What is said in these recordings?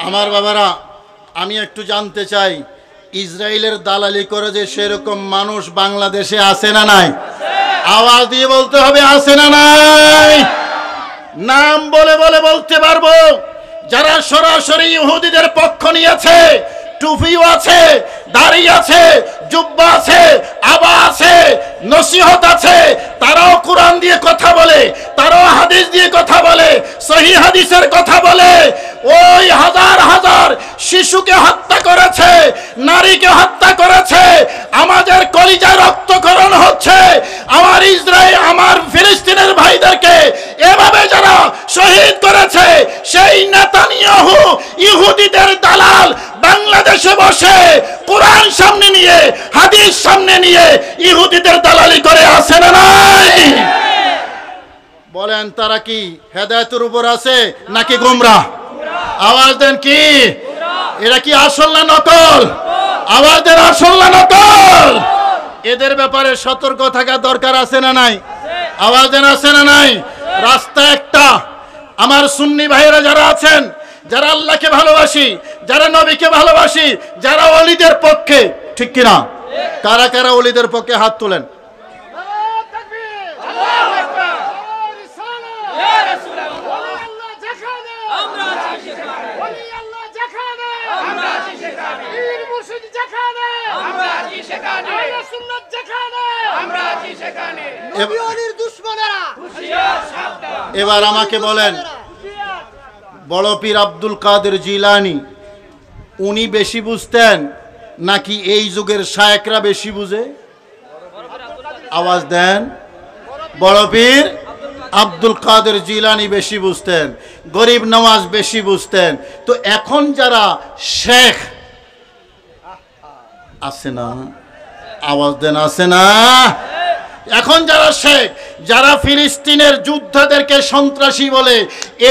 আমার বাবারা, আমি একটু জানতে চাই, ইসরায়েলের দালালি করে যে সেরকম মানুষ বাংলাদেশে আছে না নাই? আওয়াজ দিয়ে বলতে হবে, আছে না নাই? নাম বলে বলে বলতে পারবো। যারা সরাসরি ইহুদিদের পক্ষ নিয়েছে, টুপিও আছে, দাড়ি আছে, জুব্বা আছে, আবা আছে, নসিহত আছে, তারাও কোরআন দিয়ে কথা বলে, তারাও হাদিস দিয়ে কথা বলে, সহিহ হাদিসের কথা বলে। ওই হাজার হাজার শিশুকে হত্যা করেছে, নারীকে হত্যা করেছে, আমাদের কলিজা রক্তকরণ হচ্ছে। আমার ইসরায়েল, আমার ফিলিস্তিনের ভাইদেরকে এভাবে যারা শহীদ করেছে, সেই নেতানিয়াহু ইহুদিদের দালাল বাংলাদেশে বসে কোরআন সামনে নিয়ে, হাদিস সামনে নিয়ে ইহুদিদের দালালি করে, আছে না নাই? বলেন, তারা কি হেদায়েতের উপর আছে নাকি গোমরাহ? আওয়াজ দেন, কি এরা কি আসল না নকল? আওয়াজ দেন, আসল না নকল? এদের ব্যাপারে সতর্ক থাকা দরকার আছে না নাই? আওয়াজ দেন, আছে না নাই? রাস্তা একটা। আমার সুন্নি ভাইয়েরা যারা আছেন, যারা আল্লাহকে ভালোবাসি, যারা নবীকে ভালোবাসি, যারা ওলিদের পক্ষে, ঠিক কিনা? কারা কারা ওলিদের পক্ষে হাত তোলেন? এবার আমাকে বলেন, বড় পীর আব্দুল কাদের জিলানী উনি বেশি বুঝতেন নাকি এই যুগের শায়েখরা বেশি বুঝে? আওয়াজ দেন। বড় পীর আব্দুল কাদের জিলানী বেশি বুঝতেন, গরিব নওয়াজ বেশি বুঝতেন। তো এখন যারা শেখ আছে না? আওয়াজ দেন, আছে না? এখন যারা শেখ, যারা ফিলিস্তিনের যোদ্ধাদেরকে সন্ত্রাসী বলে,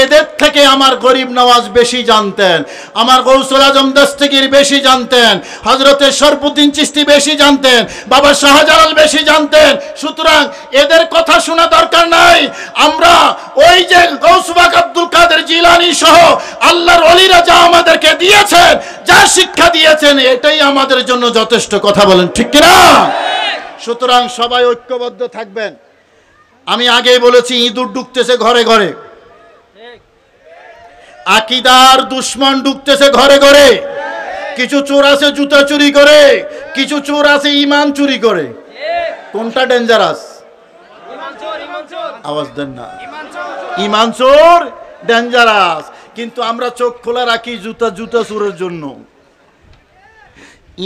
এদের থেকে আমার গরিব নওয়াজ বেশি জানতেন, আমার গৌসুল আজম দস্তগীর বেশি জানতেন, হযরতে শরফুদ্দীন চিশতি বেশি জানতেন, বাবা শাহজালাল বেশি জানতেন। সুতরাং এদের কথা শোনা দরকার নাই। আমরা ওই যে গৌসবাক আব্দুল কাদের জিলানী সহ আল্লাহর ওলিরা যা আমাদেরকে দিয়েছেন, যা শিক্ষা দিয়েছেন, এটাই আমাদের জন্য যথেষ্ট। কথা বলেন, ঠিক কিনা? সুতরাং সবাই ঐক্যবদ্ধ থাকবেন। আমি আগেই বলেছি, ইঁদুর ঢুকতেছে ঘরে ঘরে, আকীদার দুশমন ঢুকতেছে ঘরে ঘরে। কিছু চোর আছে জুতা চুরি করে, কিছু চোর আছে ঈমান চুরি করে। কোনটা ডেঞ্জারাস? আওয়াজ দেন না। ঈমান চোর ডেঞ্জারাস, কিন্তু আমরা চোখ খোলা রাখি জুতা চোরের জন্য।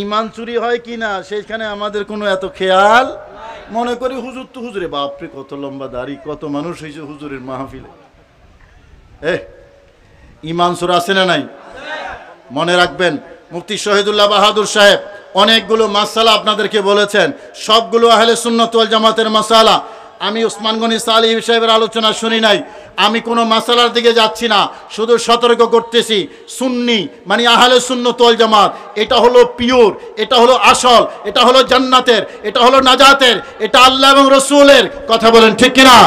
ঈমান চুরি হয় কিনা সেখানে আমাদের কোনো এত খেয়াল। মনে করি হুজুর তো হুজুরে, বাপরে কত লম্বা দাড়ি, কত মানুষ হয়েছে হুজুরের মাহফিলে। ঈমান চোর আছে না নাই? মনে রাখবেন, মুফতি শহীদুল্লাহ বাহাদুর সাহেব অনেকগুলো মাসালা আপনাদেরকে বলেছেন, সবগুলো আহলে সুন্নাত ওয়াল জামাতের মাসালা। আমি ওসমান গনি সালিহ সাহেবের আলোচনা শুনি নাই, আমি কোনো মাসালার দিকে যাচ্ছি না, শুধু সতর্ক করতেছি। সুন্নি মানে আহলে সুন্নাত ওয়াল জামাত, এটা হলো পিওর, এটা হলো আসল, এটা হলো জান্নাতের, এটা হলো নাজাতের, এটা আল্লাহ এবং রসুলের। কথা বলেন, ঠিক কিনা?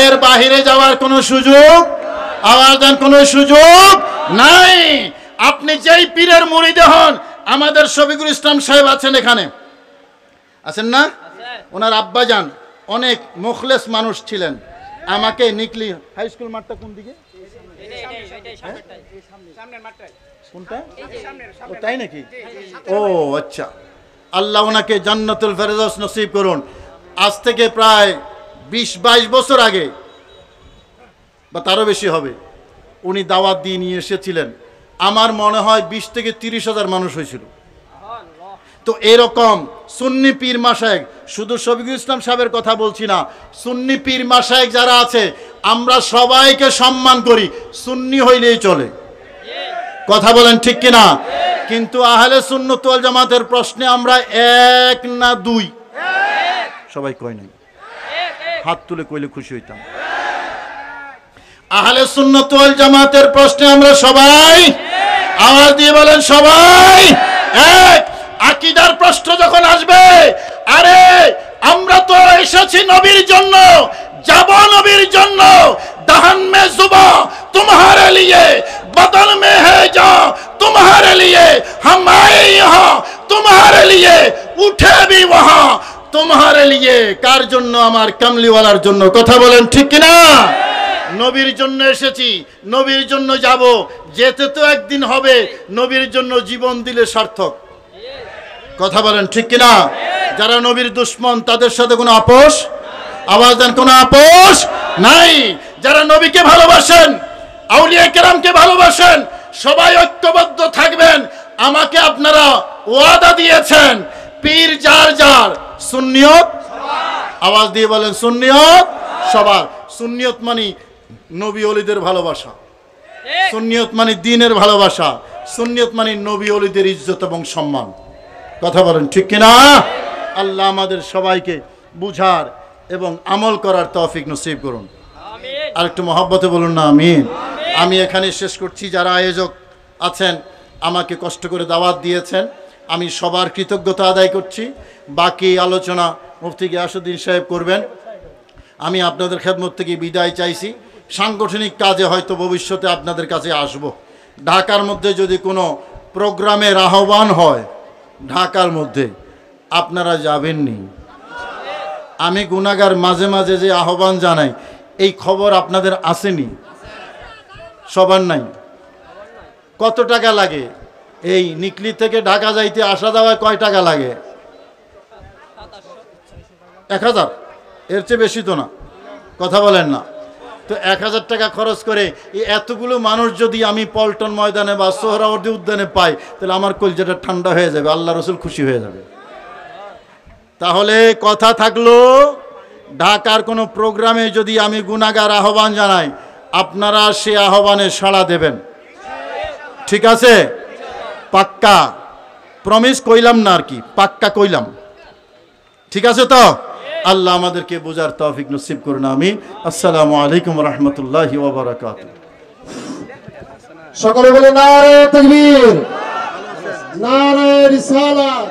এর বাহিরে যাওয়ার কোনো সুযোগ, আওয়াজ দেন, কোনো সুযোগ নাই। আপনি যেই পীরের মুরিদে হন, আমাদের শফিকুল ইসলাম সাহেব আছেন এখানে, আছেন না? ওনার আব্বাজান অনেক মুখলেস মানুষ ছিলেন। আমাকে নিকলি হাই স্কুল মাঠটা কোন দিকে? কোনটা? ও তাই নাকি? ও আচ্ছা, আল্লাহ ওনাকে জান্নাতুল ফেরদৌস নসিব করুন। আজ থেকে প্রায় 20-22 বছর আগে বা তারও বেশি হবে, উনি দাওয়াত দিয়ে নিয়ে এসেছিলেন। আমার মনে হয় 20 থেকে 30 হাজার মানুষ হয়েছিল। তো এরকম সুন্নি পীর মাশায়েখ, শুধু শফিকুল ইসলাম সাহেবের কথা বলছি না, সুন্নি পীর মাশায়েখ যারা আছে, আমরা সবাইকে সম্মান করি, সুন্নি হইলেই চলে। কথা বলেন, ঠিক কিনা? কিন্তু আহলে সুন্নাত ওয়াল জামাতের প্রশ্নে আমরা এক না দুই? সবাই কয় নাই? হাত তুলে কইলে খুশি হইতাম। আহলে সুন্নাত ওয়াল জামাতের প্রশ্নে আমরা সবাই, আওয়াজ দিয়ে বলেন, সবাই এক। আকীদার প্রশ্ন যখন আসবে, আরে আমরা তো এসেছি নবীর জন্য, যাব নবীর জন্য। दहन में जुबा तुम्हारे लिए, बदन में है जा तुम्हारे लिए हम आए यहाँ, तुम्हारे लिए उठे भी वहाँ, तुम्हारे लिए। कार জন্য? আমার কামলিওয়ালার জন্য। কথা বলেন ঠিক কিনা? নবীর জন্য এসেছি, নবীর জন্য যাব, যেতে তো একদিন হবে। নবীর জন্য জীবন দিলে সার্থক। কথা বলেন ঠিক কিনা? যারা নবীর দুশমন তাদের সাথে কোনো আপোষ, আওয়াজ দেন, কোনো আপোষ নাই। যারা নবীকে ভালোবাসেন, আউলিয়া কেরামকে ভালোবাসেন, সবাই ঐক্যবদ্ধ থাকবেন। আমাকে আপনারা ওয়াদা দিয়েছেন, পীর যার যার, সুন্নিয়ত, আওয়াজ দিয়ে বলেন সুন্নিয়ত সবার। সুন্নিয়ত মানে নবী ওলিদের ভালোবাসা, সুন্নিয়ত মানে দ্বীনের ভালোবাসা, সুন্নিয়ত মানে নবী ওলিদের ইজ্জত এবং সম্মান। কথা বলেন ঠিক কিনা? আল্লাহ আমাদের সবাইকে বুঝার এবং আমল করার তৌফিক নসিব করুন। আর একটু মহব্বতে বলুন না আমিন। আমি এখানে শেষ করছি। যারা আয়োজক আছেন, আমাকে কষ্ট করে দাওয়াত দিয়েছেন, আমি সবার কৃতজ্ঞতা আদায় করছি। বাকি আলোচনা মুফতি গিয়াসউদ্দিন সাহেব করবেন। আমি আপনাদের খেদমত থেকে বিদায় চাইছি। সাংগঠনিক কাজে হয়তো ভবিষ্যতে আপনাদের কাছে আসব। ঢাকার মধ্যে যদি কোনো প্রোগ্রামের আহ্বান হয়, ঢাকার মধ্যে আপনারা যাবেননি। আমি গুনাহগার, মাঝে মাঝে যে আহ্বান জানাই, এই খবর আপনাদের আসেনি? সবার নাই। কত টাকা লাগে? এই নিকলি থেকে ঢাকা যাইতে আসা যাওয়ায় কয় টাকা লাগে? 1000? এর চেয়ে বেশি তো না। কথা বলেন না তো? 1000 টাকা খরচ করে এই এতগুলো মানুষ যদি আমি পল্টন ময়দানে বা সোহরাওয়ার্দী উদ্যানে পাই, তাহলে আমার কলজাটা ঠান্ডা হয়ে যাবে, আল্লাহ রসুল খুশি হয়ে যাবে। তাহলে কথা থাকলো, ঢাকার কোনো প্রোগ্রামে যদি আমি গুনাহগার আহ্বান জানাই, আপনারা সে আহ্বানে সাড়া দেবেন। ঠিক আছে? পাক্কা প্রমিস কইলাম না আর কি, পাক্কা কইলাম। ঠিক আছে তো? আল্লাহ আমাদেরকে বোঝার তৌফিক নসিব করুন। আমিন। আসসালামু আলাইকুম ওয়া রাহমাতুল্লাহি ওয়া বারাকাতুহু। সকলে বলে নারে তাকবীর, নারে রিসালাত।